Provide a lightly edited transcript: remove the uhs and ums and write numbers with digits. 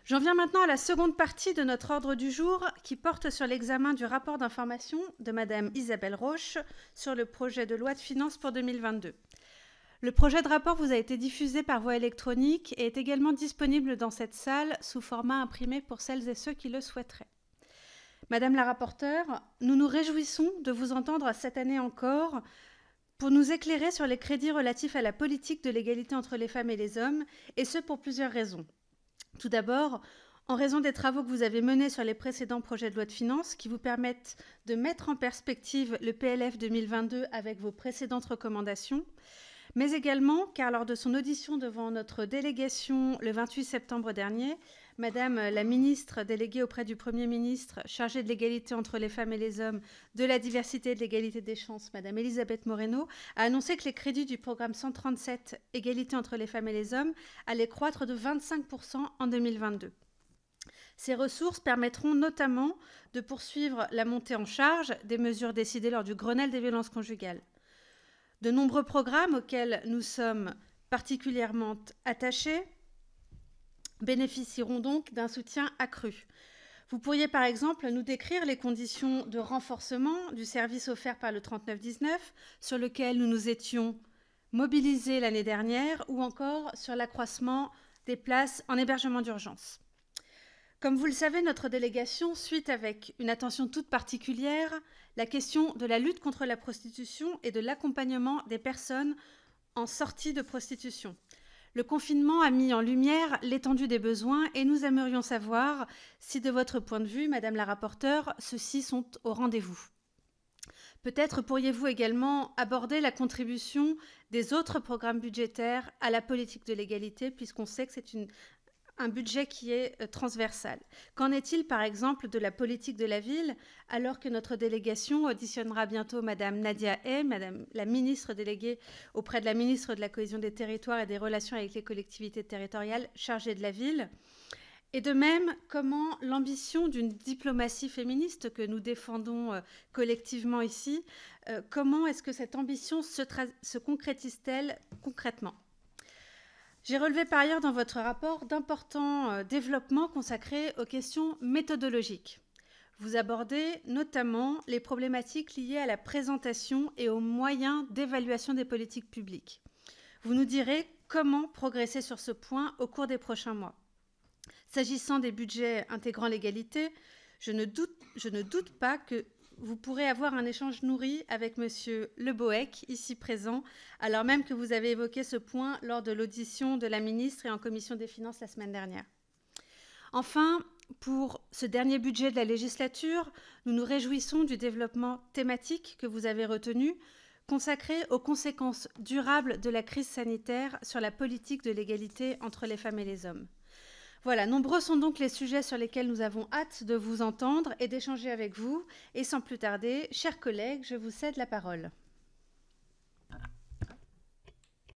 J'en viens maintenant à la seconde partie de notre ordre du jour qui porte sur l'examen du rapport d'information de Madame Isabelle Roche sur le projet de loi de finances pour 2022. Le projet de rapport vous a été diffusé par voie électronique et est également disponible dans cette salle sous format imprimé pour celles et ceux qui le souhaiteraient. Madame la rapporteure, nous nous réjouissons de vous entendre cette année encore pour nous éclairer sur les crédits relatifs à la politique de l'égalité entre les femmes et les hommes, et ce pour plusieurs raisons. Tout d'abord, en raison des travaux que vous avez menés sur les précédents projets de loi de finances qui vous permettent de mettre en perspective le PLF 2022 avec vos précédentes recommandations, mais également car lors de son audition devant notre délégation le 28 septembre dernier, Madame la ministre déléguée auprès du Premier ministre chargée de l'égalité entre les femmes et les hommes, de la diversité et de l'égalité des chances, Madame Elisabeth Moreno, a annoncé que les crédits du programme 137 Égalité entre les femmes et les hommes allaient croître de 25% en 2022. Ces ressources permettront notamment de poursuivre la montée en charge des mesures décidées lors du Grenelle des violences conjugales. De nombreux programmes auxquels nous sommes particulièrement attachés bénéficieront donc d'un soutien accru. Vous pourriez par exemple nous décrire les conditions de renforcement du service offert par le 3919 sur lequel nous nous étions mobilisés l'année dernière ou encore sur l'accroissement des places en hébergement d'urgence. Comme vous le savez, notre délégation suit avec une attention toute particulière la question de la lutte contre la prostitution et de l'accompagnement des personnes en sortie de prostitution. Le confinement a mis en lumière l'étendue des besoins et nous aimerions savoir si, de votre point de vue, Madame la rapporteure, ceux-ci sont au rendez-vous. Peut-être pourriez-vous également aborder la contribution des autres programmes budgétaires à la politique de l'égalité, puisqu'on sait que c'est un budget qui est transversal. Qu'en est-il, par exemple, de la politique de la ville, alors que notre délégation auditionnera bientôt Madame Nadia Hay, Madame la ministre déléguée auprès de la ministre de la Cohésion des Territoires et des Relations avec les collectivités territoriales chargée de la ville. Et de même, comment l'ambition d'une diplomatie féministe que nous défendons collectivement ici, comment est-ce que cette ambition se concrétise-t-elle concrètement ? J'ai relevé par ailleurs dans votre rapport d'importants développements consacrés aux questions méthodologiques. Vous abordez notamment les problématiques liées à la présentation et aux moyens d'évaluation des politiques publiques. Vous nous direz comment progresser sur ce point au cours des prochains mois. S'agissant des budgets intégrant l'égalité, je ne doute pas que vous pourrez avoir un échange nourri avec Monsieur Le Bohec, ici présent, alors même que vous avez évoqué ce point lors de l'audition de la ministre et en commission des finances la semaine dernière. Enfin, pour ce dernier budget de la législature, nous nous réjouissons du développement thématique que vous avez retenu, consacré aux conséquences durables de la crise sanitaire sur la politique de l'égalité entre les femmes et les hommes. Voilà, nombreux sont donc les sujets sur lesquels nous avons hâte de vous entendre et d'échanger avec vous. Et sans plus tarder, chers collègues, je vous cède la parole.